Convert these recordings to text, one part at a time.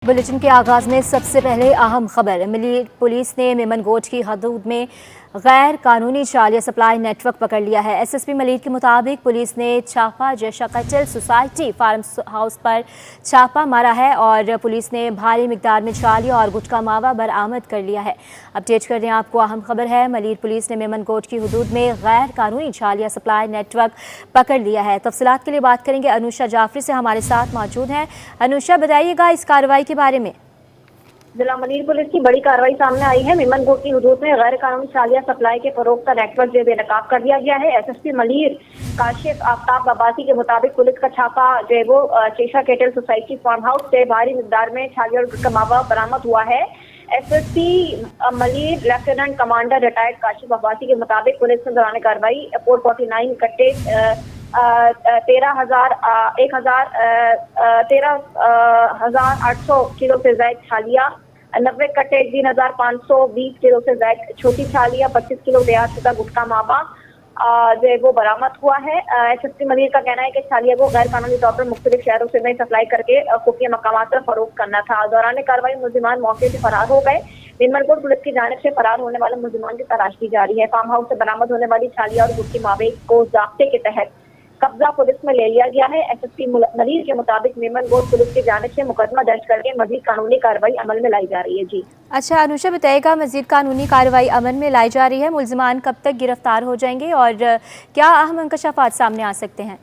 Bulletin के आगाज में सबसे पहले अहम खबर। मिली पुलिस ने मेमनगोट की हदूद में गैर कानूनी चालिया सप्लाई नेटवर्क पकड़ लिया है। एसएसपी मलिक के मुताबिक पुलिस ने छापा जैशा कटल सोसाइटी फार्म हाउस पर छापा मारा है और पुलिस ने भारी मिकदार में चालिया और गुटखा मावा बरामद कर लिया है। अपडेट कर रहे हैं आपको अहम खबर है। मलिक पुलिस ने मेमनगोट की हदूद में गैर कानूनी चालिया सप्लाई नेटवर्क पकड़ लिया है। तफसीलात के लिए बात करेंगे अनुषा जाफरी से, हमारे साथ मौजूद हैं। अनुषा, बताइएगा इस कार्रवाई के बारे में। जिला मलिर पुलिस की बड़ी कार्रवाई सामने आई है। मेमनगोट की हुदूद में गैर कानूनी चालिया सप्लाई के फरोग का नेटवर्क जो बेनकाब कर दिया गया है। एसएसपी मलिर काशिफ आफ्ताब अब्बासी के मुताबिक पुलिस का छापा जो है वो चेशा केटल सोसाइटी फार्म हाउस से भारी मिकदार में चालिया और गुटखा मावा बरामद हुआ है। SSP Malir lieutenant commander retired Kashif Abbasi के मुताबिक पुलिस ने दौरान कार्रवाई 449 कट्टे 13,800 किलो से ज्यादा छालिया, 90 कट्टे 3,520 किलो से ज्यादा छोटी छालिया, 25 किलो तैयार शुदा गुटखा मावा जो है वो बरामद हुआ है। एसएसपी मलिर का कहना है कि छालिया को गैर कानूनी तौर पर मुख्तलिफ शहरों से नहीं सप्लाई करके खुफिया मकामात पर फरोख्त करना था। दौरान कार्रवाई मुलजिमान मौके से फरार हो गए। मेमनगोट पुलिस की जानिब से फरार होने वाले मुलजिमान की तलाश की जा रही है। फार्म हाउस से बरामद होने वाली छालिया और गुटखा मावे को ज़ाब्ते के तहत कब्जा पुलिस में ले लिया गया है। एसएसपी मलिर के मुताबिक मेमनगोट पुलिस की जानिब से मुकदमा दर्ज करके मजीद कानूनी कार्रवाई अमल में लाई जा रही है। जी अच्छा अनुषा, बताइएगा मजीद कानूनी कार्रवाई अमल में लाई जा रही है, मुलजिमान कब तक गिरफ्तार हो जाएंगे और क्या अहम इंकशाफात सामने आ सकते हैं?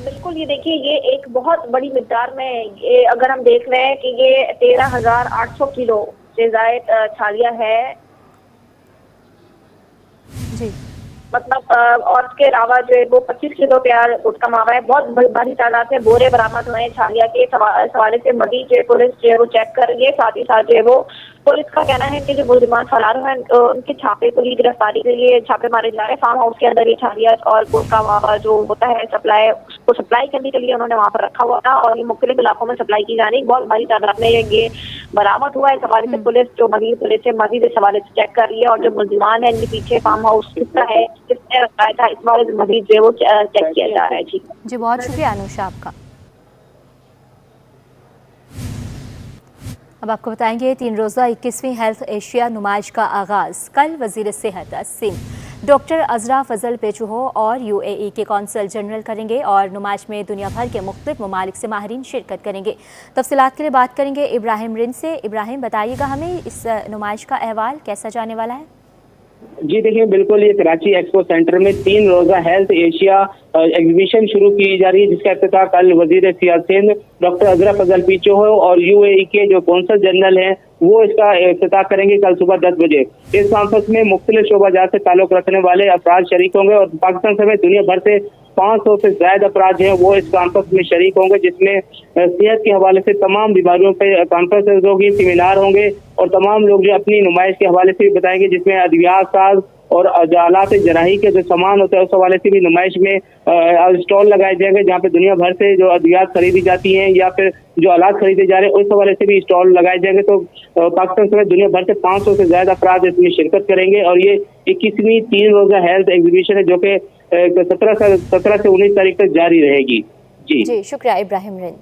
बिल्कुल, ये देखिए, ये एक बहुत बड़ी मिकदार में ये अगर हम देख रहे हैं कि ये 13,800 किलो से ज्यादा छालिया है जी, मतलब और इसके अलावा जो है वो 25 किलो तैयार गुटखा मावा है। बहुत बड़ी तादाद में बोरे बरामद हुए हैं छालिया के। सवाले से मजीद जो पुलिस जो है वो चेक कर रही है। साथ ही साथ जो है वो पुलिस का कहना है कि जो मुलजिमान फरार हुए हैं उनके छापे को गिरफ्तारी के लिए छापे मारे जा रहे हैं। फार्म हाउस के अंदर ये छालिया और गुटखा मावा जो होता है सप्लाई, उसको सप्लाई करने के लिए उन्होंने वहाँ पर रखा हुआ था और ये मुख्तलिफ इलाकों में सप्लाई की जानी बहुत बड़ी तादाद में ये बरामद हुआ है। इस हवाले से पुलिस जो मजीद पुलिस है मजीद इस हवाले से चेक कर रही है और जो मुलजिमान है इनके पीछे फार्म हाउस किसका है, किसने रखाया था, इस बारे में मजीद जो है वो चेक किया जा रहा है। जी बहुत शुक्रिया अनुषा आपका। अब आपको बताएंगे 3 रोज़ा 21वीं हेल्थ एशिया नुमाइश का आगाज़ कल वज़ीर सेहत सिंध डॉक्टर अजरा फजल पेचुहो और यूएई के कौंसल जनरल करेंगे और नुमाइश में दुनिया भर के मुख्तलिफ ममालिक से माहिरीन शिरकत करेंगे। तफसीलात के लिए बात करेंगे इब्राहिम रिंद से। इब्राहिम, बताइएगा हमें इस नुमाइश का अहवाल कैसा जाने वाला है? जी देखिए, बिल्कुल ये कराची एक्सपो सेंटर में 3 रोजा हेल्थ एशिया एग्जीबिशन शुरू की जा रही है, जिसका इफ्तिताह कल वजीर सियासत डॉक्टर अजरा फजल पेचुहो और यूएई के जो कौंसल जनरल हैं वो इसका इफ्तिताह करेंगे कल सुबह 10 बजे। इस कॉन्फ्रेंस में मुख्तलिफ शोबाजात से ताल्लुक रखने वाले अफराद शरीक होंगे और पाकिस्तान समेत दुनिया भर से 500 से ज्यादा अफराद हैं वो इस कॉन्फ्रेंस में शरीक होंगे, जिसमें सेहत के हवाले से तमाम बीमारियों पर कॉन्फ्रेंस होगी, सेमिनार होंगे और तमाम लोग जो अपनी नुमाइश के हवाले से भी बताएंगे, जिसमें अद्वियात साज और आलात जराही के जो सामान होते हैं उस हवाले से भी नुमाइश में स्टॉल लगाए जाएंगे, जहाँ पे दुनिया भर से जो अद्वियात खरीदी जाती हैं या फिर जो आलात खरीदे जा रहे हैं उस हवाले से भी स्टॉल लगाए जाएंगे। तो पाकिस्तान समेत दुनिया भर से 500 से ज्यादा अफराद इसमें शिरकत करेंगे और ये 21वीं 3 रोजा हेल्थ एग्जीबिशन है जो कि 17 से 19 तारीख तक जारी रहेगी। जी शुक्रिया इब्राहिम रिंद।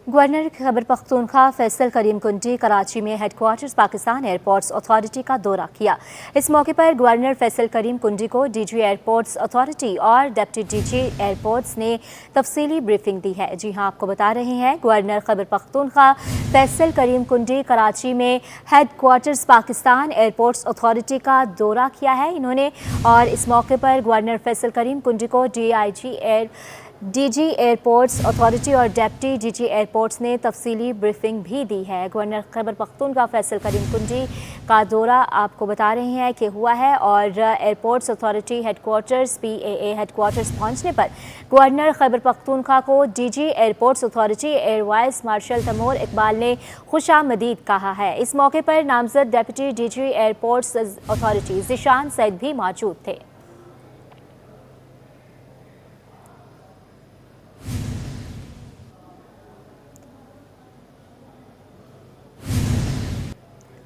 गवर्नर खैबर पख्तूनख्वा फैसल करीम कुंडी कराची में हेडक्वार्टर्स पाकिस्तान एयरपोर्ट्स अथॉरिटी का दौरा किया। इस मौके पर गवर्नर फैसल करीम कुंडी को डीजी एयरपोर्ट्स अथॉरिटी और डिप्टी डीजी एयरपोर्ट्स ने तफसीली ब्रीफिंग दी है। जी हां, आपको बता रहे हैं गवर्नर खैबर पख्तूनख्वा फैसल करीम कुंडी कराची में हेडक्वार्टर्स पाकिस्तान एयरपोर्ट्स अथॉरिटी का दौरा किया है इन्होंने, और इस मौके पर गवर्नर फैसल करीम कुंडी को डीजी एयरपोर्ट्स अथॉरिटी और डिप्टी डीजी एयरपोर्ट्स ने तफसीली ब्रीफिंग भी दी है। गवर्नर खैबर पख्तूनख्वा फैसल करीम कुंडी का दौरा आपको बता रहे हैं कि हुआ है और airports authority headquarters PAA headquarters पहुंचने पर गवर्नर खैबर पख्तूनख्वा को DG airports authority air vice marshal Taimur Iqbal ने खुशामदीद कहा है। इस मौके पर नामजद deputy DG airports authority Zeeshan Saeed भी मौजूद थे।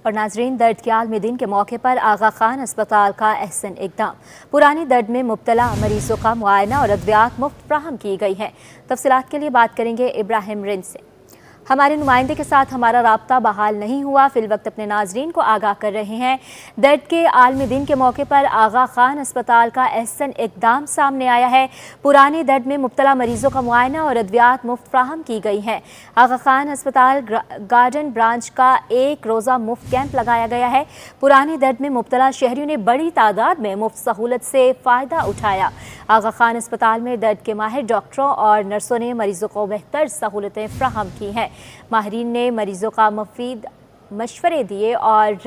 اور ناظرین، درد کے عالمی دن کے موقع پر آغا خان اسپتال کا احسن اقدام، پرانے درد میں مبتلا مریضوں کا معائنہ اور ادویات مفت فراہم کی گئی ہیں۔ تفصیلات کے لیے بات کریں گے ابراہیم رند سے۔ ہمارے نمائندے کے ساتھ ہمارا رابطہ بحال نہیں ہوا، فی الوقت اپنے ناظرین کو آگاہ کر رہے ہیں۔ درد کے عالمی دن کے موقع پر آغا خان اسپتال کا احسن اقدام سامنے آیا ہے، پرانے درد میں مبتلا مریضوں کا معائنہ اور ادویات مفت فراہم کی گئی ہیں۔ آغا خان اسپتال گارڈن برانچ کا ایک روزہ مفت کیمپ لگایا گیا ہے۔ پرانے درد میں مبتلا شہریوں نے بڑی تعداد میں مفت سہولت سے فائدہ اٹھایا۔ آغا خان اسپتال میں درد کے ماہر ڈاکٹروں اور نرسوں نے مریضوں کو بہتر سہولتیں فراہم کی ہیں۔ ماہرین نے مریضوں کا مفید مشورے دیے اور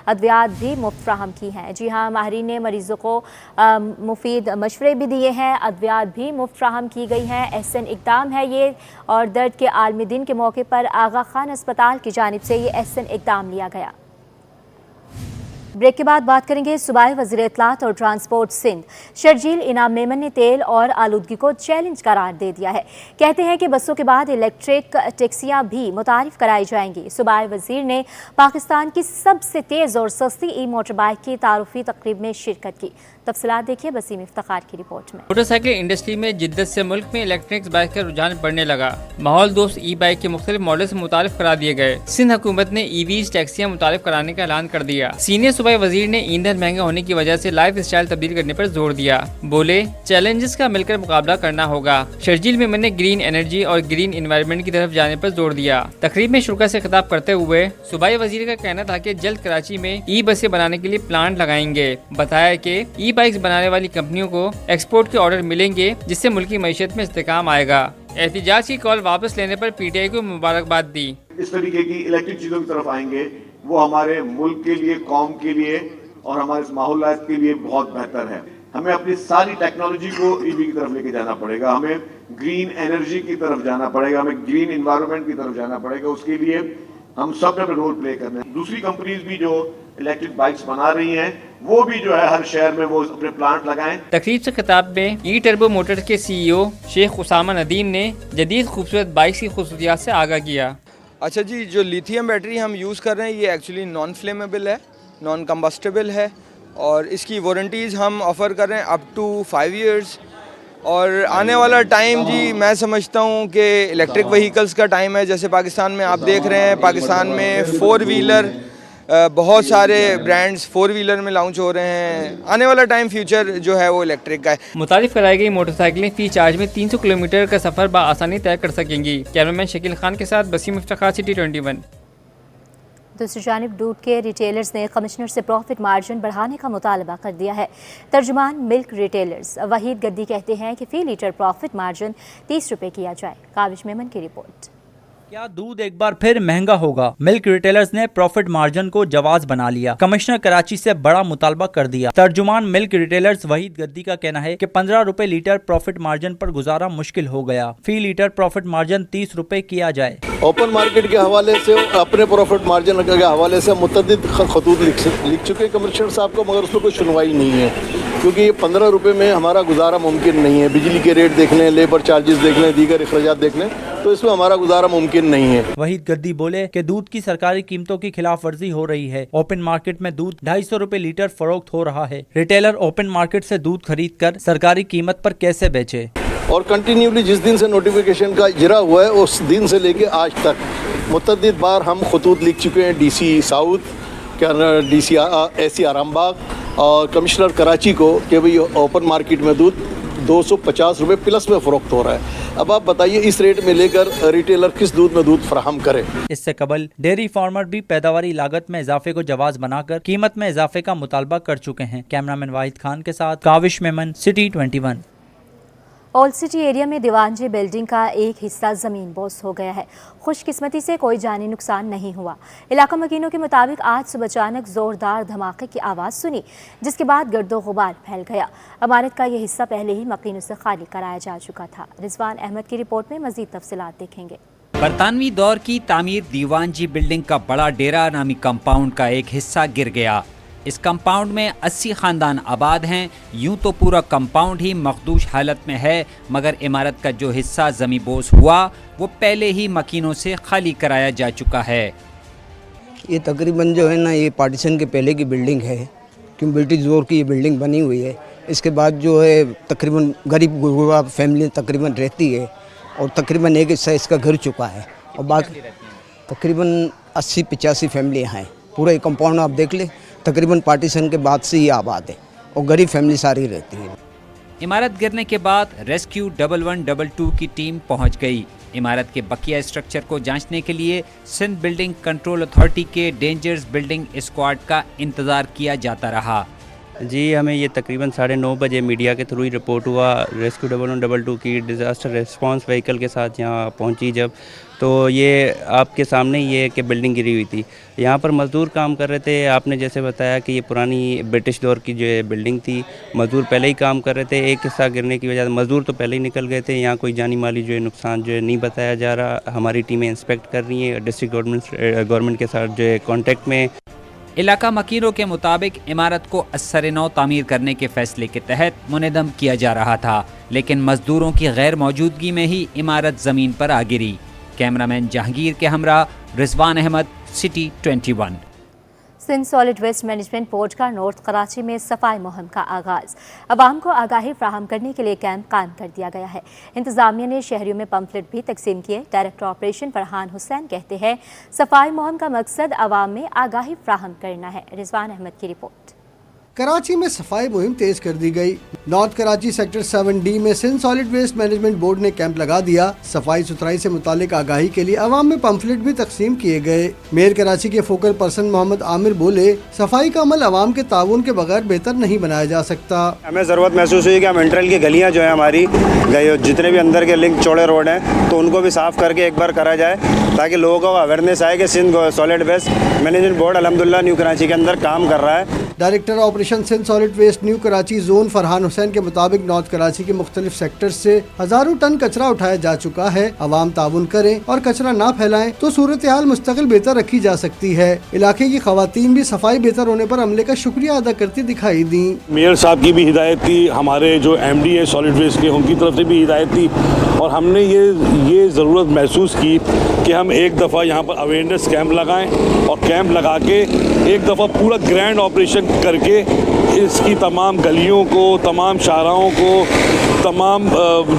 ادویات بھی مفت فراہم کی ہیں۔ جی ہاں، ماہرین نے مریضوں کو مفید مشورے بھی دیے ہیں، ادویات بھی مفت فراہم کی گئی ہیں۔ احسن اقدام ہے یہ، اور درد کے عالمی دن کے موقع پر آغا خان اسپتال کی جانب سے یہ احسن اقدام لیا گیا۔ بریک کے بعد بات کریں گے صوبائی وزیر اطلاعات اور ٹرانسپورٹ سندھ شرجیل انعام میمن نے تیل اور آلودگی کو چیلنج قرار دے دیا ہے۔ کہتے ہیں کہ بسوں کے بعد الیکٹرک ٹیکسیاں بھی متعارف کرائی جائیں گی۔ صوبائی وزیر نے پاکستان کی سب سے تیز اور سستی ای موٹر بائک کی تعارفی تقریب میں شرکت کی۔ تفصیلات دیکھیے بسیم افتخار کی رپورٹ میں۔ موٹر سائیکل انڈسٹری میں جدت سے ملک میں الیکٹرک بائک کا رجحان بڑھنے لگا۔ ماحول دوست ای بائک کے مختلف ماڈل سے متعارف کرا دیے گئے۔ سندھ حکومت نے ای ویز ٹیکسیاں متعارف کرانے کا اعلان کر دیا۔ سینئر صوبائی وزیر نے ایندھن مہنگا ہونے کی وجہ سے لائف اسٹائل تبدیل کرنے پر زور دیا۔ بولے چیلنجز کا مل کر مقابلہ کرنا ہوگا۔ شرجیل میمن نے گرین انرجی اور گرین انوائرمنٹ کی طرف جانے پر زور دیا۔ تقریب میں شرکا سے خطاب کرتے ہوئے صوبائی وزیر کا کہنا تھا کہ جلد کراچی میں ای بسیں بنانے کے لیے پلانٹ لگائیں گے۔ بتایا کہ ای بائکس بنانے والی کمپنیوں کو ایکسپورٹ کے آرڈر ملیں گے، جس سے ملکی معیشت میں استحکام آئے گا۔ احتجاج کی کال واپس لینے پر پی ٹی آئی کو مبارکباد دی۔ اس طریقے کی الیکٹرک چیزوں کی طرف آئیں گے، وہ ہمارے ملک کے لیے، قوم کے لیے اور ہمارے ماحولیات کے لیے بہت بہتر ہے۔ ہمیں اپنی ساری ٹیکنالوجی کو ای وی کی طرف لے کے جانا پڑے گا، ہمیں گرین انرجی کی طرف جانا پڑے گا، ہمیں گرین انوائرمنٹ کی طرف جانا پڑے گا۔ اس کے لیے ہم سب نے رول پلے کرنا ہے۔ دوسری کمپنیز بھی جو الیکٹرک بائکس بنا رہی ہیں، وہ بھی جو ہے ہر شہر میں وہ اپنے پلانٹ لگائیں۔ تقریب سے خطاب میں ای ٹربو موٹر کے سی ای او شیخ اسامہ ندیم نے جدید خوبصورت بائکس کی خصوصیات سے آگاہ کیا۔ اچھا جی، جو لیتھیم بیٹری ہم یوز کر رہے ہیں یہ ایکچولی نان فلیمیبل ہے، نان کمبسٹیبل ہے، اور اس کی وارنٹیز ہم آفر کر رہے ہیں اپ ٹو 5 ایئرس۔ اور آنے والا ٹائم جی میں سمجھتا ہوں کہ الیکٹرک وہیکلز کا ٹائم ہے۔ جیسے پاکستان میں آپ دیکھ رہے ہیں، پاکستان میں 4 ویلر بہت سارے برانڈز 4 ویلر میں لانچ ہو رہے ہیں۔ آنے والا ٹائم فیوچر جو ہے وہ الیکٹرک کا ہے۔ متعارف کرائی گئی موٹر سائیکلیں فی چارج میں 300 کلومیٹر کا سفر بآسانی طے کر سکیں گی۔ کیمرامین شکیل خان کے ساتھ بسیم افتخار، سٹی 21۔ دوسری جانب دودھ کے ریٹیلرز نے کمشنر سے پروفٹ مارجن بڑھانے کا مطالبہ کر دیا ہے۔ ترجمان ملک ریٹیلرز وحید گدی کہتے ہیں کہ فی لیٹر پروفٹ مارجن 30 روپے کیا جائے۔ کاوش میمن کی رپورٹ۔ کیا دودھ ایک بار پھر مہنگا ہوگا؟ ملک ریٹیلرز نے پروفٹ مارجن کو جواز بنا لیا۔ کمشنر کراچی سے بڑا مطالبہ کر دیا۔ ترجمان ملک ریٹیلرز وحید گدی کا کہنا ہے کہ 15 روپے لیٹر پروفٹ مارجن پر گزارا مشکل ہو گیا۔ فی لیٹر پروفٹ مارجن 30 روپے کیا جائے۔ اوپن مارکیٹ کے حوالے سے، اپنے پروفٹ مارجن کے حوالے سے متعدد خطوط لکھ چکے کمشنر صاحب کو، مگر اس میں کوئی سنوائی نہیں ہے، کیونکہ یہ 15 روپے میں ہمارا گزارا ممکن نہیں ہے۔ بجلی کے ریٹ دیکھ لیں، لیبر چارجز دیکھ لیں، دیگر اخراجات دیکھ لیں، تو اس میں ہمارا گزارا ممکن نہیں ہے۔ وحید گدی بولے کہ دودھ کی سرکاری قیمتوں کی خلاف ورزی ہو رہی ہے۔ اوپن مارکیٹ میں دودھ 250 روپے لیٹر فروخت ہو رہا ہے۔ ریٹیلر اوپن مارکیٹ سے دودھ خرید کر سرکاری قیمت پر کیسے بیچے؟ اور کنٹینیولی جس دن سے نوٹیفیکیشن کا اجرا ہوا ہے اس دن سے لے کے آج تک متعدد بار ہم خطوط لکھ چکے ہیں D C south, D C A C Aram Bagh اور کمشنر کراچی کو کہ بھئی اوپن مارکیٹ میں دودھ 250 روپے پلس میں فروخت ہو رہا ہے۔ اب آپ بتائیے اس ریٹ میں لے کر ریٹیلر کس دودھ میں دودھ فراہم کرے؟ اس سے قبل ڈیری فارمر بھی پیداواری لاگت میں اضافے کو جواز بنا کر قیمت میں اضافے کا مطالبہ کر چکے ہیں۔ کیمرامین واحد خان کے ساتھ Kawish Memon, city 21۔ Old city area میں دیوانجی بلڈنگ کا ایک حصہ زمین بوس ہو گیا ہے۔ خوش قسمتی سے کوئی جانی نقصان نہیں ہوا۔ علاقہ مکینوں کے مطابق آج صبح اچانک زوردار دھماکے کی آواز سنی، جس کے بعد گرد و غبار پھیل گیا۔ عمارت کا یہ حصہ پہلے ہی مکینوں سے خالی کرایا جا چکا تھا۔ رضوان احمد کی رپورٹ میں مزید تفصیلات دیکھیں گے۔ برطانوی دور کی تعمیر دیوانجی بلڈنگ کا بڑا ڈیرا نامی کمپاؤنڈ کا ایک حصہ گر گیا۔ اس کمپاؤنڈ میں 80 خاندان آباد ہیں۔ یوں تو پورا کمپاؤنڈ ہی مخدوش حالت میں ہے، مگر عمارت کا جو حصہ زمیں بوس ہوا وہ پہلے ہی مکینوں سے خالی کرایا جا چکا ہے۔ ये तकरीबन जो है ना, ये पार्टीशन के पहले की बिल्डिंग है, क्योंकि ब्रिटिश दौर की ये बिल्डिंग बनी हुई है। इसके बाद जो है तकरीबन गरीब गुरबा फैमिली तकरीबन रहती है, और तकरीबन एक हिस्सा इसका घर चुका है, और बाकी तकरीबन 80-85 फैमिलियाँ हैं। पूरा कंपाउंड आप देख ले, तकरीबन पार्टीशन के बाद से ये आबाद है, और गरीब फैमिली सारी रहती है। इमारत गिरने के बाद रेस्क्यू 1122 की टीम पहुंच गई। इमारत के बकिया स्ट्रक्चर को जांचने के लिए सिंध बिल्डिंग कंट्रोल अथॉरिटी के डेंजर्स बिल्डिंग स्क्वाड का इंतज़ार किया जाता रहा। जी, हमें ये तकरीबन 9:30 बजे मीडिया के थ्रू ही रिपोर्ट हुआ। रेस्क्यू 1122 की डिज़ास्टर रिस्पांस व्हीकल के साथ यहाँ पहुँची जब, तो ये आपके सामने ही है कि बिल्डिंग गिरी हुई थी। यहाँ पर मज़दूर काम कर रहे थे। आपने जैसे बताया कि ये पुरानी ब्रिटिश दौर की जो है बिल्डिंग थी, मज़दूर पहले ही काम कर रहे थे। एक हिस्सा गिरने की वजह से मज़दूर तो पहले ही निकल गए थे। यहाँ कोई जानी माली जो है नुकसान जो है नहीं बताया जा रहा। हमारी टीमें इंस्पेक्ट कर रही हैं, डिस्ट्रिक्ट गवर्नमेंट के साथ जो है कॉन्टेक्ट में। इलाका मकीरों के मुताबिक इमारत को अस्सर नौ तामीर करने के फैसले के तहत मुनदम किया जा रहा था, लेकिन मजदूरों की गैर मौजूदगी में ही इमारत ज़मीन पर आ गिरी। कैमरामैन जहांगीर के हमरा Rizwan Ahmed, City 21। Sindh solid waste management board का नॉर्थ कराची में सफाई मुहिम का आगाज़। अवाम को आगाही फ्राहम करने के लिए कैंप कायम कर दिया गया है। इंतजामिया ने शहरियों में पम्फलेट भी तकसीम किए। डायरेक्टर ऑपरेशन फरहान हुसैन कहते हैं, सफाई मुहिम का मकसद अवाम में आगाही फ्राहम करना है। रिजवान अहमद की रिपोर्ट। कराची में सफाई मुहिम तेज कर दी गई। नॉर्थ कराची सेक्टर 7D में Sindh solid waste management board ने कैंप लगा दिया। सफाई सुथराई से मुतालिक आगाही के लिए अवाम में पम्फलेट भी तकसीम किए गए। मेयर कराची के फोकल पर्सन मोहम्मद आमिर बोले, सफाई का अमल अवाम के ताउन के बगैर बेहतर नहीं बनाया जा सकता। हमें ज़रूरत महसूस हुई कि हम इंटरल की गलियाँ जो है हमारी जितने भी अंदर के लिंक चौड़े रोड हैं, तो उनको भी साफ करके एक बार करा जाए, ताकि लोगों को अवेयरनेस आए कि Sindh solid waste management board अल्हम्दुलिल्लाह न्यू कराची के अंदर काम कर रहा है। Director operation Sindh solid waste new Karachi zone Farhan Hussain के मुताबिक नॉर्थ कराची के मुख्तलिफ सेक्टर से हजारों टन कचरा उठाया जा चुका है। अवाम ताउन करें और कचरा ना फैलाएं तो सूरत हाल मुस्तकिल बेहतर रखी जा सकती है। इलाके की खवातीन भी सफाई बेहतर होने पर अमले का शुक्रिया अदा करती दिखाई दी। मेयर साहब की भी हिदायत थी, हमारे जो MD है सॉलिड वेस्ट के, उनकी तरफ से भी हिदायत थी, और हमने ये ज़रूरत महसूस की कि हम एक दफ़ा यहाँ पर अवेयरनेस कैंप लगाएं, और कैंप लगा के एक दफ़ा पूरा ग्रैंड ऑपरेशन करके इसकी तमाम गलियों को, तमाम शाहराहों को, तमाम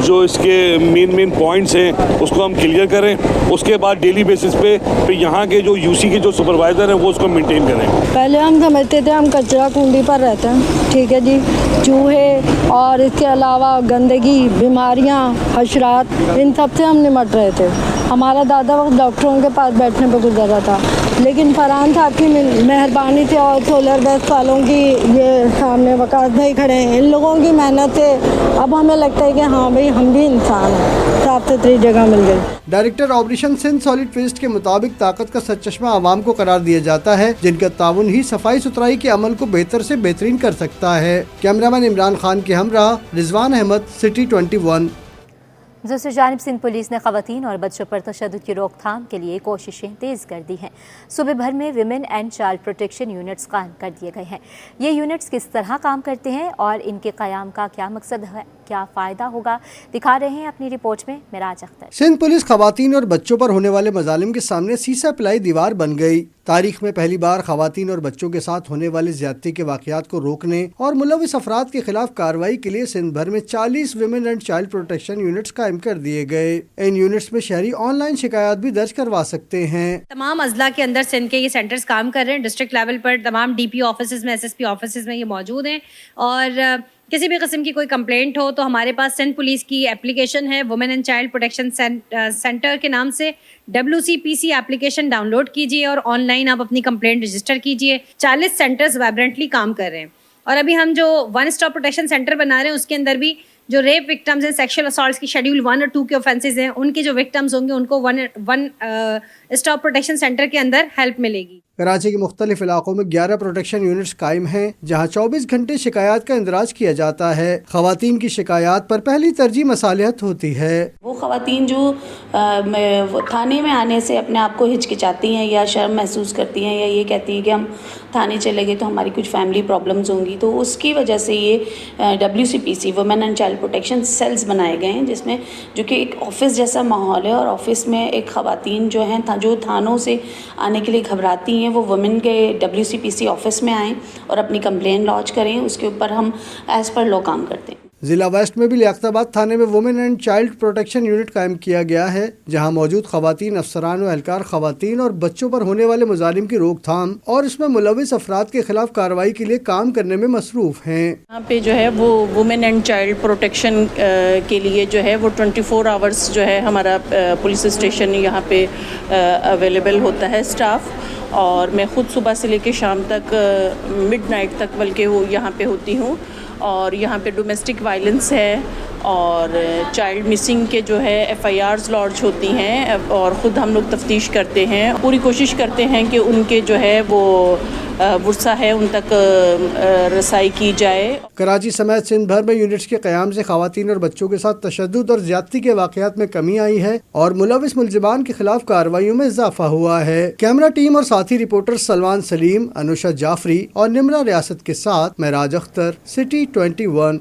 जो इसके मेन पॉइंट्स हैं उसको हम क्लियर करें। उसके बाद डेली बेसिस पे फिर यहाँ के जो UC के जो सुपरवाइज़र हैं वो उसको मेंटेन करें। पहले हम समझते थे हम कचरा कुंडी पर रहते हैं, ठीक है जी, चूहे और इसके अलावा गंदगी, बीमारियाँ, हशरात, इन सब से हम निमट रहे थे। हमारा दादा वक्त डॉक्टरों के पास बैठने पर गुजरा था, लेकिन फरहान साहब की मेहरबानी से और सोलर वेस्ट वालों की, ये सामने वकास भाई खड़े हैं, इन लोगों की मेहनत से अब हमें लगता है कि हाँ भाई हम भी इंसान हैं, साफ सुथरी जगह मिल गई। Director operation Sindh solid waste के मुताबिक ताकत का सरचश्मा आवाम को करार दिया जाता है, जिनका ताउन ही सफाई सुथराई के अमल को बेहतर से बेहतरीन कर सकता है। कैमरामैन इमरान खान के हमरा रिजवान अहमद, सिटी 21। दूसरी जानिब सिंध पुलिस ने खवातीन और बच्चों पर तशद्दुद की रोकथाम के लिए कोशिशें तेज़ कर दी हैं। सूबे भर में women and child protection units कायम कर दिए गए हैं। ये यूनिट्स किस तरह काम करते हैं और इनके क़याम का क्या मकसद है, क्या फ़ायदा होगा, दिखा रहे हैं अपनी रिपोर्ट में मिराज अख्तर। सिंध पुलिस खवातीन और बच्चों पर होने वाले मजालिम के सामने सीसा पिलाई दीवार बन गई। तारीख में पहली बार खवातीन और बच्चों के साथ होने वाली ज्यादती के वाक़यात को रोकने और मुलविस अफराद के खिलाफ कार्रवाई के लिए सिंध भर में 40 women and child protection units कायम कर दिए गए। इन यूनिट्स में शहरी ऑनलाइन शिकायत भी दर्ज करवा सकते हैं। तमाम अजला के अंदर सिंध के ये सेंटर्स काम कर रहे हैं। डिस्ट्रिक्ट लेवल पर तमाम DP ऑफिस में, SSP ऑफिस में ये मौजूद हैं, और किसी भी किस्म की कोई कंप्लेंट हो तो हमारे पास सिंध पुलिस की एप्लीकेशन है women and child protection centre के नाम से। WCPC एप्लीकेशन डाउनलोड कीजिए और ऑनलाइन आप अपनी कंप्लेंट रजिस्टर कीजिए। 40 सेंटर्स वाइब्रेंटली काम कर रहे हैं, और अभी हम जो 1 स्टॉप प्रोटेक्शन सेंटर बना रहे हैं उसके अंदर भी जो रेप विक्टिम्स हैं, सेक्सुअल असॉल्ट्स की शेड्यूल 1 और 2 के ऑफेंसेस हैं, उनके जो विक्टिम्स होंगे उनको 1 स्टॉप प्रोटेक्शन सेंटर के अंदर हेल्प मिलेगी। कराची के मुख्तलिफ इलाकों में 11 प्रोटेक्शन यूनिट्स कायम हैं, जहाँ 24 घंटे शिकायत का इंदराज किया जाता है। खवातीन की शिकायत पर पहली तरजीह मसालिहत होती है। वो خواتین جو تھانے میں آنے سے اپنے آپ کو ہچکچاتی ہیں یا شرم محسوس کرتی ہیں یا یہ کہتی ہیں کہ ہم تھانے چلے گئے تو ہماری کچھ فیملی پرابلمز ہوں گی، تو اس کی وجہ سے یہ WCPC women and child protection cells بنائے گئے ہیں، جس میں جو کہ ایک آفس جیسا ماحول ہے، اور آفس میں ایک خواتین جو ہیں جو تھانوں سے آنے کے لیے گھبراتی ہیں وہ وومن کے WCPC آفس میں آئیں اور اپنی کمپلین لانچ کریں، اس کے اوپر ہم ایز پر لا کام کرتے ہیں۔ ضلع ویسٹ میں بھی لیاقت آباد تھانے میں women and child protection unit قائم کیا گیا ہے، جہاں موجود خواتین افسران و اہلکار خواتین اور بچوں پر ہونے والے مظالم کی روک تھام اور اس میں ملوث افراد کے خلاف کارروائی کے لیے کام کرنے میں مصروف ہیں۔ یہاں پہ جو ہے وہ وومن اینڈ چائلڈ پروٹیکشن کے لیے جو ہے وہ 24 آورس جو ہے ہمارا پولیس اسٹیشن یہاں پہ اویلیبل ہوتا ہے اسٹاف، اور میں خود صبح سے لے کے شام تک مڈ نائٹ تک بلکہ وہ یہاں پہ ہوتی ہوں، اور یہاں پہ ڈومیسٹک وائلنس ہے اور چائلڈ مسنگ کے جو ہے FIRs لانچ ہوتی ہیں، اور خود ہم لوگ تفتیش کرتے ہیں، پوری کوشش کرتے ہیں کہ ان کے جو ہے وہ ورثہ ہے ان تک رسائی کی جائے۔ کراچی سمیت سندھ بھر میں یونٹس کے قیام سے خواتین اور بچوں کے ساتھ تشدد اور زیادتی کے واقعات میں کمی آئی ہے اور ملوث ملزمان کے خلاف کارروائیوں میں اضافہ ہوا ہے۔ کیمرہ ٹیم اور ساتھی رپورٹر سلمان سلیم، انوشا جعفری اور نمرہ ریاست کے ساتھ معراج اختر، سٹی 21۔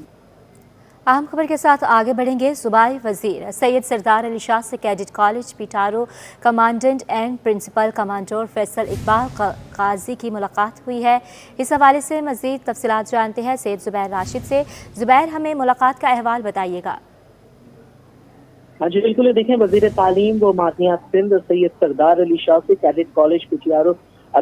اہم خبر کے ساتھ آگے بڑھیں گے۔ صوبائی وزیر سید سردار علی شاہ سے cadet college Petaro commandant and principal commodore Faisal Iqbal Qazi کی ملاقات ہوئی ہے۔ اس حوالے سے مزید تفصیلات جانتے ہیں سید زبیر راشد سے۔ زبیر، ہمیں ملاقات کا احوال بتائیے گا۔ ہاں جی بالکل، دیکھیں وزیر تعلیم و معدنیات سندھ سید سردار علی شاہ سے cadet college Petaro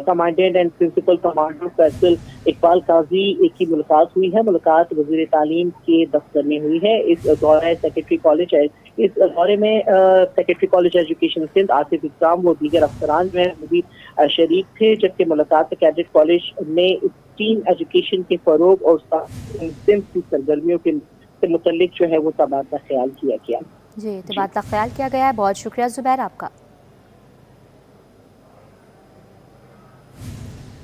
commandant and principal commander Faisal Iqbal Qazi کی ملاقات ہوئی ہے۔ ملاقات وزیر تعلیم کے دفتر میں ہوئی ہے۔ اس دورہ سیکرٹری کالج ہے، اس دورے میں secretary college education Sindh Asif اقسام و دیگر افسران جو ہیں مزید شریک تھے، جبکہ ملاقات کیڈٹ کالج میں ٹیم ایجوکیشن کے فروغ اور سندھ کی سرگرمیوں کے متعلق جو ہے وہ تبادلہ خیال کیا گیا۔ جی، تبادلہ خیال کیا گیا ہے، بہت شکریہ زبیر آپ کا۔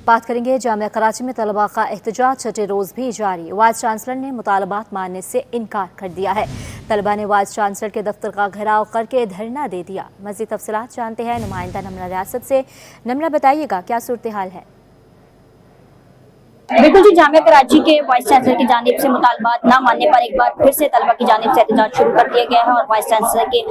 بات کریں گے جامعہ کراچی میں طلباء کا احتجاج چھٹے روز بھی جاری۔ وائس چانسلر نے مطالبات ماننے سے انکار کر دیا ہے۔ طلباء نے وائس چانسلر کے دفتر کا گھیراؤ کر کے دھرنا دے دیا۔ مزید تفصیلات جانتے ہیں نمائندہ نمرہ ریاست سے۔ نمرہ، بتائیے گا کیا صورتحال ہے؟ بالکل جی، جامعہ کراچی کے وائس چانسلر کی جانب سے مطالبات نہ ماننے پر ایک بار پھر سے طلبہ کی جانب سے احتجاج شروع کر دیا گیا ہے اور وائس چانسلر کے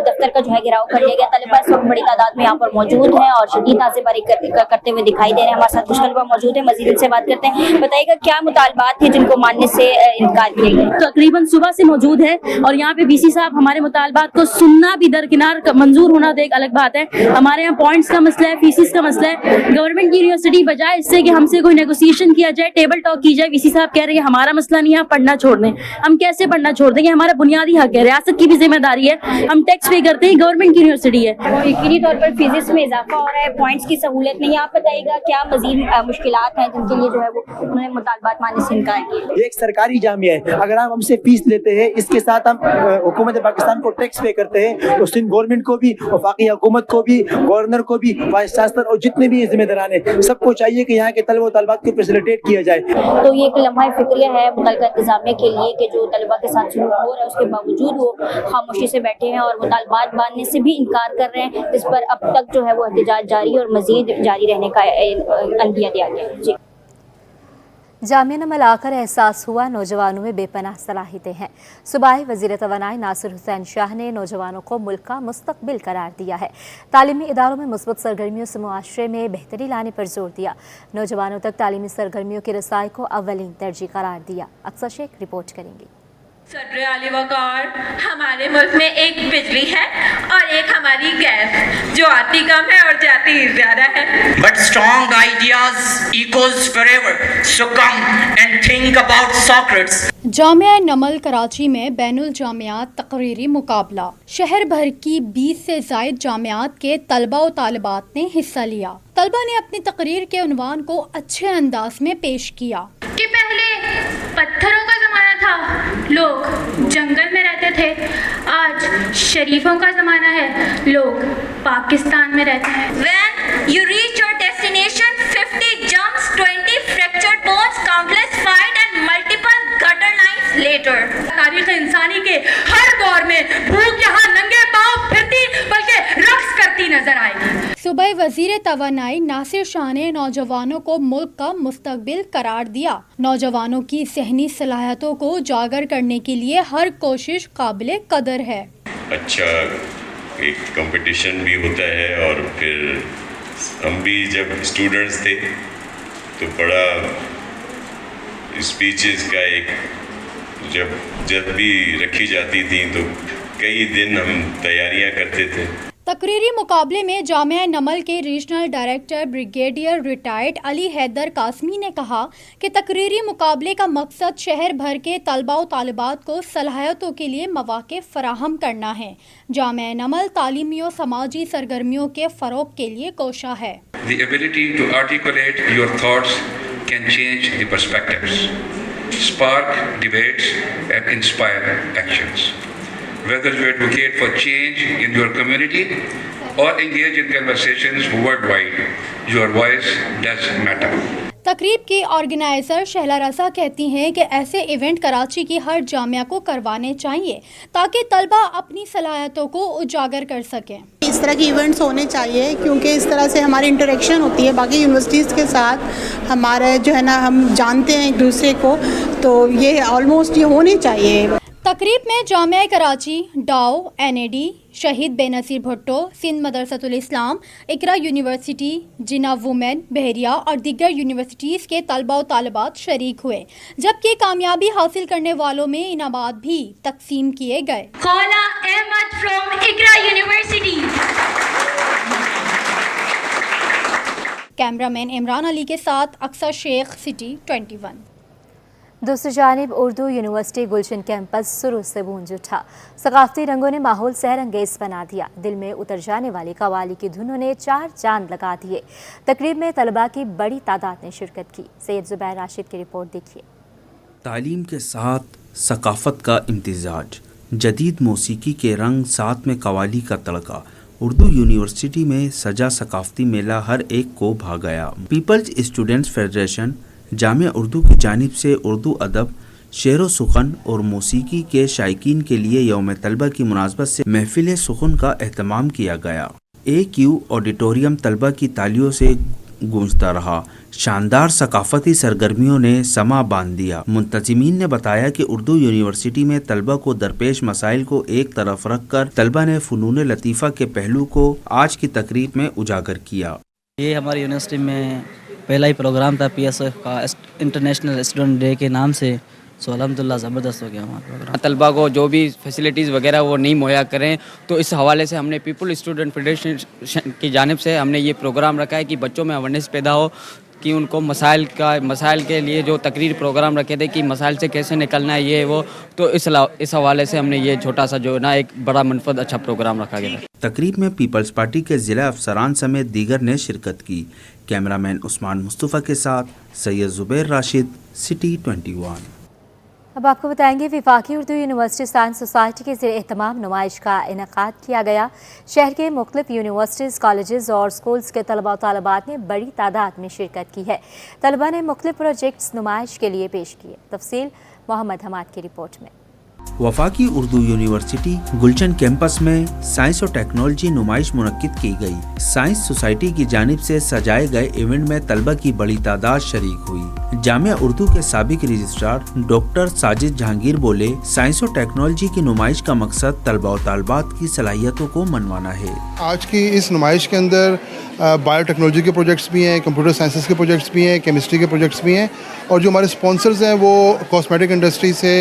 دفتر کا جو ہے گھیراؤ کر لیا گیا۔ طلبہ اس وقت بڑی تعداد میں یہاں پر موجود ہیں اور شدید نعرے باری کرتے ہوئے دکھائی دے رہے ہیں۔ ہمارے ساتھ کچھ طلبہ موجود ہیں، مزید ان سے بات کرتے ہیں۔ بتائیے گا کیا مطالبات ہیں جن کو ماننے سے انکار کیا گیا؟ تقریباً صبح سے موجود ہے اور یہاں پہ BC صاحب ہمارے مطالبات کو سننا بھی درکنار، منظور ہونا تو ایک الگ بات ہے۔ ہمارے یہاں پوائنٹس کا مسئلہ ہے، فیسز کا مسئلہ ہے۔ گورنمنٹ کی یونیورسٹی بجائے اس سے کہ ہم سے کوئی نیگوسیشن کیا جائے، ٹیبل ٹاک کی جائے، VC صاحب کہہ رہے ہیں ہمارا مسئلہ نہیں ہے، آپ پڑھنا چھوڑ دیں۔ ہم کیسے پڑھنا چھوڑ دیں گے؟ ہمارا بنیادی حق ہے، ریاست کی بھی ذمہ داری ہے، ہم ٹیکس پے کرتے ہیں، گورنمنٹ کی یونیورسٹی ہے۔ یقینی طور پر فیسز میں اضافہ ہو رہا ہے، پوائنٹس کی سہولت نہیں ہے۔ آپ بتائیے گا کیا مزید مشکلات ہیں جن کے لیے جو ہے وہ انہوں نے مطالبات ماننے سے انکار کیا؟ یہ ایک سرکاری جامعہ ہے، اگر ہم سے فیس لیتے ہیں، اس کے ساتھ ہم حکومت پاکستان کو ٹیکس پے کرتے ہیں، تو سندھ گورنمنٹ کو بھی، وفاقی حکومت کو بھی، گورنر کو بھی، وائس چانسلر اور جتنے بھی ذمہ داران ہیں سب کو چاہیے کہ یہاں کے طلبہ و طالبات کو فیسیلیٹیٹ کیا جائے۔ تو یہ ایک لمحہ فکریہ ہے متعلقہ انتظامیہ کے لیے کہ جو طلبہ کے ساتھ سلوک ہو رہا ہے اس کے باوجود وہ خاموشی سے بیٹھے ہیں اور مطالبات ماننے سے بھی انکار کر رہے ہیں، جس پر اب تک جو ہے وہ احتجاج جاری اور مزید جاری رہنے کا عندیہ دیا گیا ہے۔ جی، جامعہ میں آ کر احساس ہوا نوجوانوں میں بے پناہ صلاحیتیں ہیں۔ صوبائی وزیر توانائی ناصر حسین شاہ نے نوجوانوں کو ملک کا مستقبل قرار دیا ہے۔ تعلیمی اداروں میں مثبت سرگرمیوں سے معاشرے میں بہتری لانے پر زور دیا۔ نوجوانوں تک تعلیمی سرگرمیوں کی رسائی کو اولین ترجیح قرار دیا۔ اکثر شیخ رپورٹ کریں گی۔ صدر علی وقار، ہمارے ملک میں ایک بجلی ہے اور ایک ہماری گیس جو آتی کم ہے اور جاتی زیادہ ہے۔ But strong ideas echoes forever. So come and think about Socrates. جامعہ نمل کراچی میں بین الجامعات تقریری مقابلہ، شہر بھر کی 20 سے زائد جامعات کے طلبہ و طالبات نے حصہ لیا۔ طلبہ نے اپنی تقریر کے عنوان کو اچھے انداز میں پیش کیا کہ پہلے پتھروں کا زمانہ تھا، لوگ جنگل میں رہتے تھے، آج شریفوں کا زمانہ ہے، لوگ پاکستان میں رہتے ہیں۔ When you reach your destination, 50 jumps, 20 fractured bones, countless fight and multiple gutter lines later. تاریخ انسانی کے ہر دور میں بھوک یہاں ننگے वजीर तवानाई नासिर शाह ने नौजवानों को मुल्क का मुस्तकबिल करार दिया। नौजवानों की ज़हनी सलाहियतों को उजागर करने के लिए हर कोशिश काबिल कदर है। अच्छा एक कंपटीशन भी होता है और फिर हम भी जब स्टूडेंट्स थे तो बड़ा स्पीचेस का एक जब भी रखी जाती थी तो कई दिन हम तैयारियां करते थे। तकरीरी मुकाबले में जामिया नमल के regional director brigadier retired Ali Haider Qasmi ने कहा कि तकरीरी मुकाबले का मकसद शहर भर के तलबा व तालिबात को सलाहियतों के लिए मौक़े फराहम करना है। जामिया नमल तालीमी और समाजी सरगर्मियों के फ़रोग़ के लिए कोशा है। The ability to articulate your thoughts can change the perspectives, spark debates and inspire actions. Whether you advocate for change in your community or engage in conversations worldwide, your voice does matter. तकरीब की organiser Shahla रज़ा कहती हैं कि ऐसे event Karachi की हर जामिया को करवाने चाहिए ताकि तलबा अपनी सलाहियतों को उजागर कर सकें। इस तरह के इवेंट्स होने चाहिए क्योंकि इस तरह से हमारी इंटरेक्शन होती है बाकी यूनिवर्सिटीज़ के साथ, हमारे जो है ना हम जानते हैं एक दूसरे को, तो ये ऑलमोस्ट ये होने चाहिए। तकरीब में जामिया कराची, डाओ, NAD, शहीद बेनज़ीर भुट्टो, सिंध मदरसतुल इस्लाम, इकरा यूनिवर्सिटी, जिना वुमेन, बहरिया और दीगर यूनिवर्सिटीज़ के तलबा व तालिबात शरीक हुए, जबकि कामयाबी हासिल करने वालों में इनामात भी तकसीम किए गए। Khaula Ahmed from Iqra university. Cameraman Imran Ali के साथ अक्सर शेख, सिटी 21। दूसरी जानिब उर्दू यूनिवर्सिटी गुलशन कैंपस सुरूर से गूंज उठा। सकाफती रंगों ने माहौल सहरंगेज बना दिया। दिल में उतर जाने वाली कव्वाली की धुनों ने चार चांद लगा दिए। तकरीब में तलबा की बड़ी तादाद ने शिरकत की। सैयद जुबैर राशिद की रिपोर्ट देखिए। तालीम के साथ सकाफत का इम्तिजाज, जदीद मौसीकी के रंग, साथ में कव्वाली का तड़का। उर्दू यूनिवर्सिटी में सजा सकाफती मेला हर एक को भा गया। People's students federation Jamia Urdu की जानिब से उर्दू अदब, शेर व सुखन और मौसीकी के शायकीन के लिए यौम तलबा की मुनासबत से महफिल सुखन का एहतमाम किया गया। AQ ऑडिटोरियम तलबा की तालियों से गूंजता रहा। शानदार सकाफती सरगर्मियों ने समा बांध दिया। मुंतजिमीन ने बताया कि उर्दू यूनिवर्सिटी में तलबा को दरपेश मसाइल को एक तरफ रख कर तलबा ने फ़नून लतीफ़ा के पहलू को आज की तकरीब में उजागर किया। ये हमारी यूनिवर्सिटी में पहला ही प्रोग्राम था PSF का इंटरनेशनल स्टूडेंट डे के नाम से, सो अल्हम्दुलिल्लाह ज़बरदस्त हो गया हमारा प्रोग्राम। तलबा को जो भी फैसिलिटीज़ वगैरह वो नहीं मुहैया करें, तो इस हवाले से हमने पीपल स्टूडेंट फेडरेशन की जानिब से हमने ये प्रोग्राम रखा है कि बच्चों में अवेयरनेस पैदा हो कि उनको मसाइल के लिए जो तकरीर प्रोग्राम रखे थे कि मसाइल से कैसे निकलना है ये वो, तो इस हवाले से हमने ये छोटा सा जो ना एक बड़ा मनफद अच्छा प्रोग्राम रखा गया। तकरीब में पीपल्स पार्टी के ज़िला अफसरान समेत दीगर ने शिरकत की। कैमरामैन उस्मान मुस्तफ़ा के साथ सैयद जुबैर राशिद, सिटी 21। अब आपको बताएंगे विफाकी उर्दू यूनिवर्सिटी साइंस सोसाइटी के ज़रिए एहतमाम नुमाइश का इनेकाद किया गया। शहर के मुख्तलिफ यूनिवर्सिटीज़, कॉलेजेस और स्कूल्स के तलबा और तालिबात ने बड़ी तादाद में शिरकत की है। तलबा ने मुख्तलिफ प्रोजेक्ट्स नुमाइश के लिए पेश किए। तफसील मोहम्मद हमाद की रिपोर्ट में। वफाकी उर्दू यूनिवर्सिटी गुलशन कैंपस में साइंस और टेक्नोलॉजी नुमाइश मुनक्किद की गई। साइंस सोसाइटी की जानिब से सजाए गए इवेंट में तलबा की बड़ी तादाद शरीक हुई। जामिया उर्दू के साबिक रजिस्ट्रार डॉक्टर साजिद जहांगीर बोले, साइंस और टेक्नोलॉजी की नुमाइश का मकसद तलबा और तालिबात की सलाहियतों को मनवाना है। आज की इस नुमाइश के अंदर बायोटेक्नोलॉजी के प्रोजेक्ट्स भी हैं, कंप्यूटर साइंसेस के प्रोजेक्ट्स भी हैं, केमिस्ट्री के प्रोजेक्ट्स भी हैं, और जो हमारे स्पॉन्सर्स हैं वो कॉस्मेटिक इंडस्ट्री से,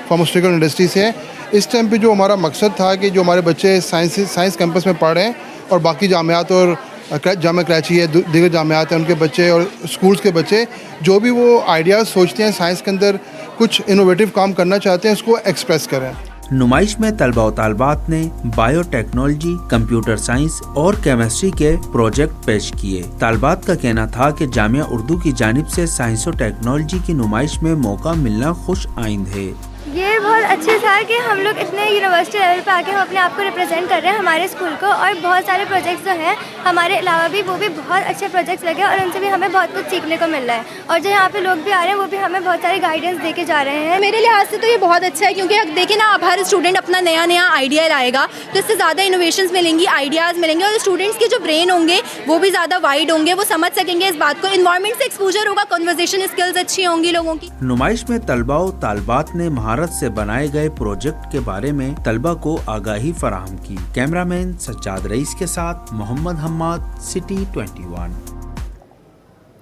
फार्मास्यूटिकल इंडस्ट्री से है। इस टाइम पे जो हमारा मकसद था कि जो हमारे बच्चे साइंस कैंपस में पढ़ रहे हैं और बाकी जामियात और जामिया कराची है, दीगर जामियात हैं, उनके बच्चे और स्कूल्स के बच्चे जो भी वो आइडियाज़ सोचते हैं साइंस के अंदर कुछ इनोवेटिव काम करना चाहते हैं, उसको एक्सप्रेस करें। नुमाइश में तलबा और तालिबात ने बायोटेक्नोलॉजी, कंप्यूटर साइंस और केमिस्ट्री के प्रोजेक्ट पेश किए। तालिबात का कहना था कि जामिया उर्दू की जानिब से साइंस और टेक्नोलॉजी की नुमाइश में मौका मिलना खुश आइंद है। ये बहुत अच्छे था कि हम लोग इतने यूनिवर्सिटी लेवल पे आके हम अपने आप को रिप्रेजेंट कर रहे हैं हमारे स्कूल को, और बहुत सारे प्रोजेक्ट्स जो हैं हमारे अलावा भी वो भी बहुत अच्छे प्रोजेक्ट्स लगे और उनसे भी हमें बहुत कुछ सीखने को मिल रहा है, और जो यहाँ पे लोग भी आ रहे हैं वो भी हमें बहुत सारी गाइडेंस दे के जा रहे हैं। मेरे लिहाज से तो ये बहुत अच्छा है, क्योंकि देखिए ना, अब हर स्टूडेंट अपना नया नया आइडिया लाएगा तो इससे ज़्यादा इनोवेशंस मिलेंगी, आइडियाज़ मिलेंगे, और स्टूडेंट्स के जो ब्रेन होंगे वो भी ज़्यादा वाइड होंगे, वो समझ सकेंगे इस बात को, इन्वायरमेंट से एक्सपोजर होगा, कन्वर्सेशन स्किल्स अच्छी होंगी लोगों की। नुमाइश में तलबा और तालबात ने महारत से बनाए गए प्रोजेक्ट के बारे में तलबा को आगाही फराहम की। कैमरामैन सज्जाद रईस के साथ Mohammad Hammad, City 21।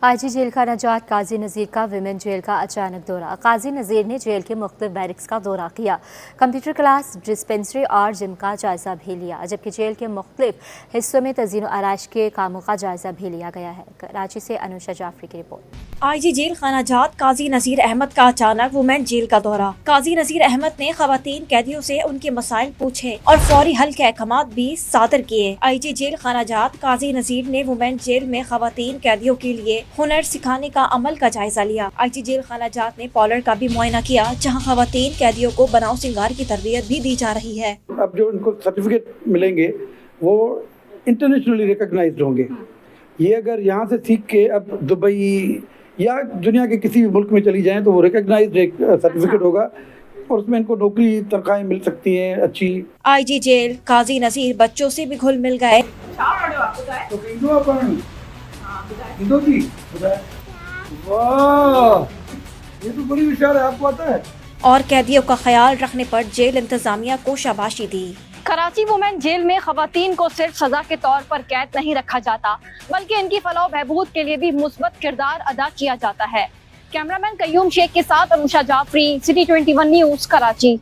IG jail का नजात काजी नज़ीर का विमेन जेल का अचानक दौरा। काजी नज़ीर ने जेल के मुख्तलिफ बैरिक्स का दौरा किया, कंप्यूटर क्लास, डिस्पेंसरी और जिम का जायजा भी लिया, जबकि जेल के मुख्तलिफ हिस्सों में तज़ीन आराइश के कामों का जायजा भी लिया गया है। कराची से अनुषा जाफरी की रिपोर्ट। आईजी जेल खाना जात काजी नज़ीर अहमद का अचानक वुमेन जेल का दौरा। काजी नज़ीर अहमद ने खवातीन कैदियों से उनके मसाइल पूछे और फौरी हल के अहकाम भी सादर किए। आईजी जेल खाना जात काजी नज़ीर ने वुमेन जेल में खवातीन कैदियों के लिए हुनर सिखाने का अमल का जायजा लिया। आईजी जेल खाना जात ने पॉलर का भी मुआयना किया, जहां खवातीन कैदियों को बनाव सिंगार की तरबियत भी दी जा रही है। अब जो उनको सर्टिफिकेट मिलेंगे वो इंटरनेशनली रिकॉग्नाइज्ड होंगे। ये अगर यहाँ से सीख के अब दुबई या दुनिया के किसी भी मुल्क में चली जाएं तो वो रिकॉग्नाइज्ड एक सर्टिफिकेट होगा और उसमें इनको नौकरी तनख्वाहें मिल सकती हैं अच्छी। आईजी जेल काजी नज़ीर बच्चों से भी घुल मिल गए। वाह, ये तो बड़ी विचार है, आपको आता है। और कैदियों का ख्याल रखने पर जेल इंतजामिया को शाबाशी दी। कराची वुमेन जेल में खवातीन को सिर्फ सजा के तौर पर कैद नहीं रखा जाता, बल्कि इनकी फलाह बहबूद के लिए भी मुस्बत किरदार अदा किया जाता है। कैमरामैन कयूम शेख के साथ Anusha Jafri, City 21 news, Karachi.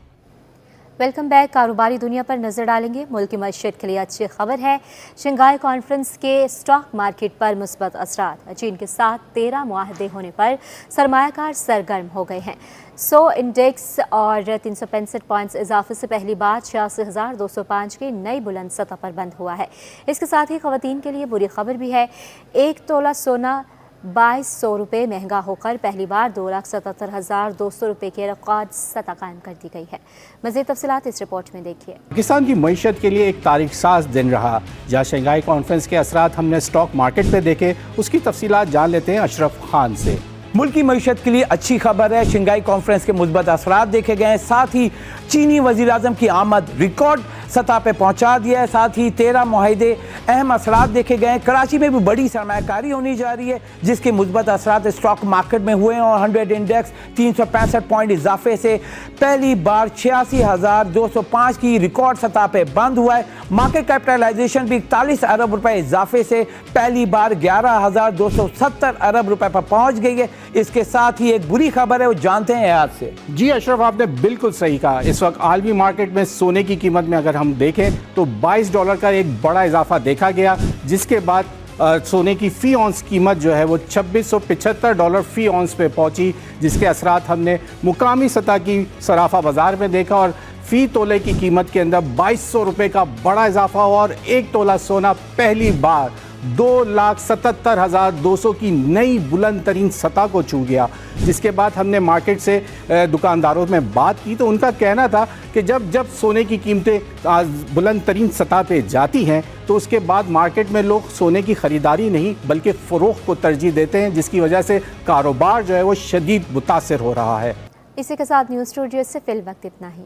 Welcome back. कारोबारी दुनिया पर नजर डालेंगे। मुल्क की मईशत के लिए अच्छी खबर है, शंघाई कॉन्फ्रेंस के स्टॉक मार्केट पर मुस्बत असरात। चीन के साथ 13 मुआहदे होने पर सरमायाकार सरगर्म हो गए हैं। 100 इंडेक्स और 365 पॉइंट्स इजाफे से पहली बार 86,205 की नई बुलंद सतह पर बंद हुआ है। इसके साथ ही खवातीन के लिए बुरी खबर भी है, 1 तोला सोना 2200 रुपये महंगा होकर पहली बार 2,77,200 रुपये के रिकॉर्ड सतह कायम कर दी गई है। मज़ीद तफसीलात इस रिपोर्ट में देखिए। पाकिस्तान की मईशत के लिए एक तारीख साज दिन रहा, जहाँ शंघाई कॉन्फ्रेंस के असरात हमने स्टॉक मार्केट पे देखे। उसकी तफसीलात जान लेते हैं अशरफ खान से। मुल्क की मईशत के लिए अच्छी खबर है, शंघाई कॉन्फ्रेंस के मुस्बत असरात देखे गए हैं। साथ ही चीनी वज़ीर आज़म की आमद रिकॉर्ड सतह पे पहुंचा दिया है। साथ ही 13 मुआहदे अहम असरात देखे गए हैं। कराची में भी बड़ी सरमायाकारी होने जा रही है, जिसके मुस्बत असरात स्टॉक मार्केट में हुए हैं और 100 इंडेक्स 365 पॉइंट इजाफे से पहली बार 86,205 की रिकॉर्ड सतह पे बंद हुआ है। मार्केट कैपिटलाइजेशन भी 41 अरब रुपए इजाफे से पहली बार 11,270 अरब रुपए पर पहुंच गई है। इसके साथ ही एक बुरी खबर है, वो जानते हैं आज से। जी अशरफ, आपने बिल्कुल सही कहा। इस वक्त आलमी मार्केट में सोने की कीमत में अगर हम देखें तो $22 का एक बड़ा इजाफा देखा गया, जिसके बाद सोने की फ़ी औंस कीमत जो है वो $2675 फ़ी औंस पे पहुंची, जिसके असरात हमने मुकामी सतह की सराफा बाज़ार में देखा और फ़ी तोले की कीमत के अंदर $2200 रुपये का बड़ा इजाफा हुआ और 1 तोला सोना पहली बार 2,77,200 की नई बुलंद तरीन सतह को छू गया। जिसके बाद हमने मार्केट से दुकानदारों में बात की तो उनका कहना था कि जब सोने की कीमतें बुलंद तरीन सतह पे जाती हैं तो उसके बाद मार्केट में लोग सोने की ख़रीदारी नहीं बल्कि फ़रोख्त को तरजीह देते हैं, जिसकी वजह से कारोबार जो है वो शदीद मुतासिर हो रहा है। इसी के साथ न्यूज़ स्टूडियो से फिल वक्त इतना ही।